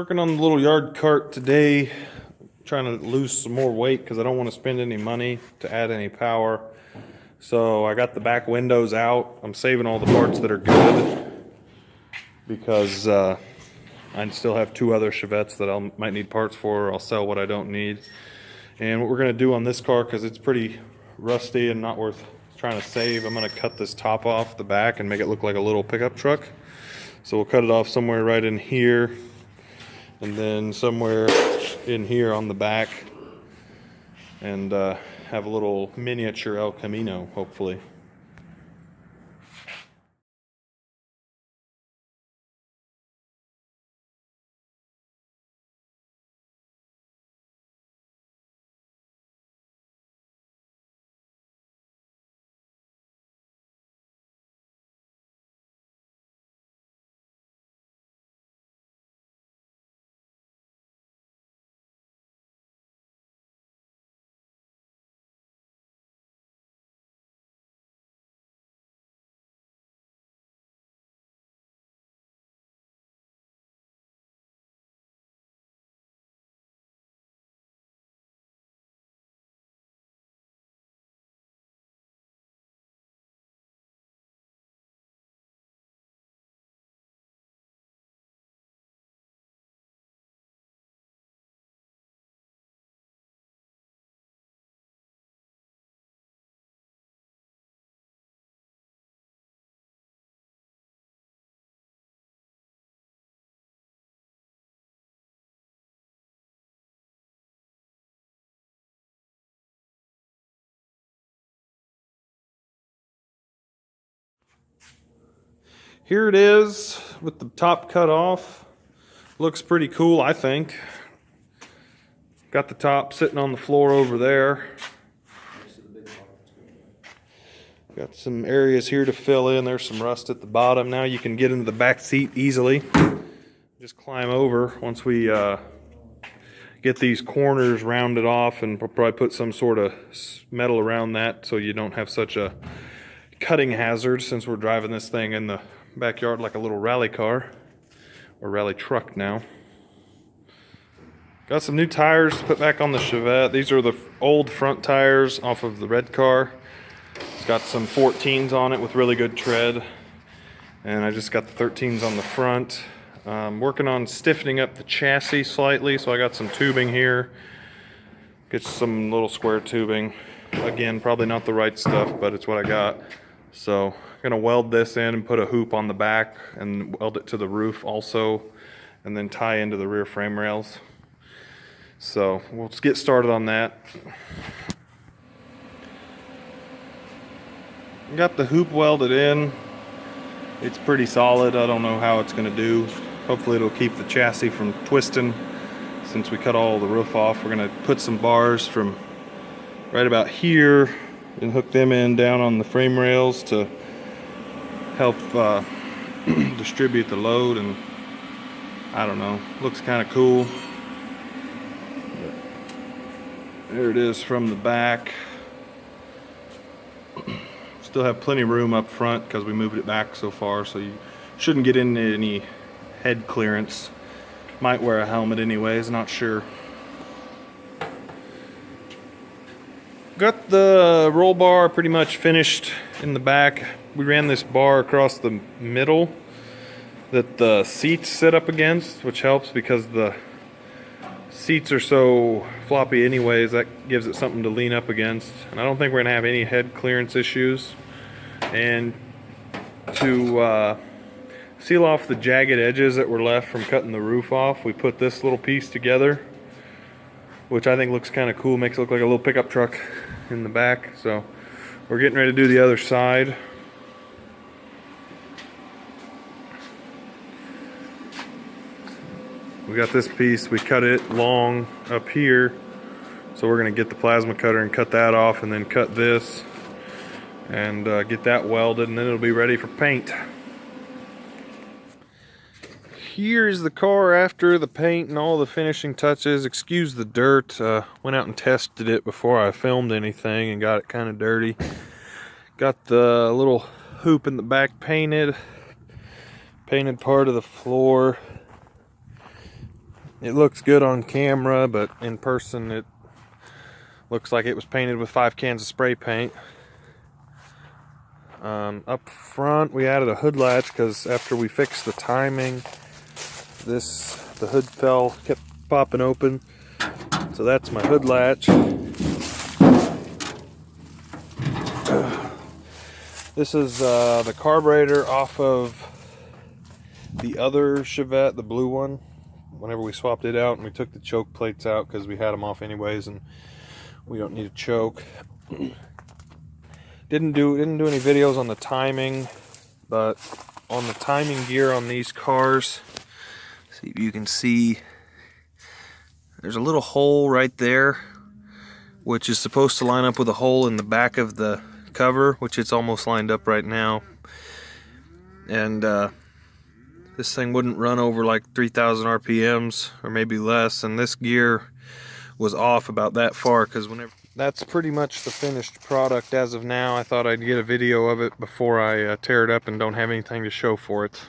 Working on the little yard cart today, trying to lose some more weight because I don't want to spend any money to add any power. So I got the back windows out. I'm saving all the parts that are good because I still have two other Chevettes that I might need parts for. I'll sell what I don't need. And what we're going to do on this car, because it's pretty rusty and not worth trying to save, I'm going to cut this top off the back and make it look like a little pickup truck. So we'll cut it off somewhere right in here, and then somewhere in here on the back, and have a little miniature El Camino, hopefully. Here it is with the top cut off. Looks pretty cool, I think. Got the top sitting on the floor over there. Got some areas here to fill in. There's some rust at the bottom. Now you can get into the back seat easily. Just climb over once we get these corners rounded off, and we'll probably put some sort of metal around that so you don't have such a cutting hazard, since we're driving this thing in the backyard like a little rally car, or rally truck now. Got some new tires to put back on the Chevette. These are the old front tires off of the red car. It's got some 14s on it with really good tread, and I just got the 13s on the front. Working on stiffening up the chassis slightly, so I got some tubing here. Get some little square tubing. Again, probably not the right stuff, but it's what I got. So I'm gonna weld this in and put a hoop on the back and weld it to the roof also, and then tie into the rear frame rails. So we'll get started on that. Got the hoop welded in. It's pretty solid. I don't know how it's gonna do. Hopefully it'll keep the chassis from twisting. Since we cut all the roof off, we're gonna put some bars from right about here and hook them in down on the frame rails to help distribute the load, and I don't know, looks kind of cool. There it is from the back. Still have plenty of room up front because we moved it back so far, so you shouldn't get into any head clearance. Might wear a helmet anyways, not sure. Got the roll bar pretty much finished in the back. We ran this bar across the middle that the seats sit up against, which helps because the seats are so floppy anyways. That gives it something to lean up against. And I don't think we're gonna have any head clearance issues. And to seal off the jagged edges that were left from cutting the roof off, we put this little piece together, which I think looks kind of cool. Makes it look like a little pickup truck in the back. So we're getting ready to do the other side. We got this piece, we cut it long up here, so we're gonna get the plasma cutter and cut that off, and then cut this and get that welded, and then it'll be ready for paint. Here's the car after the paint and all the finishing touches. Excuse the dirt. Went out and tested it before I filmed anything and got it kind of dirty. Got the little hoop in the back painted. Painted part of the floor. It looks good on camera, but in person it looks like it was painted with 5 cans of spray paint. Up front we added a hood latch because after we fixed the timing, the hood kept popping open. So that's my hood latch. This is the carburetor off of the other Chevette, the blue one. Whenever we swapped it out and we took the choke plates out because we had them off anyways and we don't need a choke. Didn't do any videos on the timing, but on the timing gear on these cars, see if you can see, there's a little hole right there, which is supposed to line up with a hole in the back of the cover, which it's almost lined up right now. And this thing wouldn't run over like 3,000 RPMs or maybe less, and this gear was off about that far because whenever. That's pretty much the finished product as of now. I thought I'd get a video of it before I tear it up and don't have anything to show for it.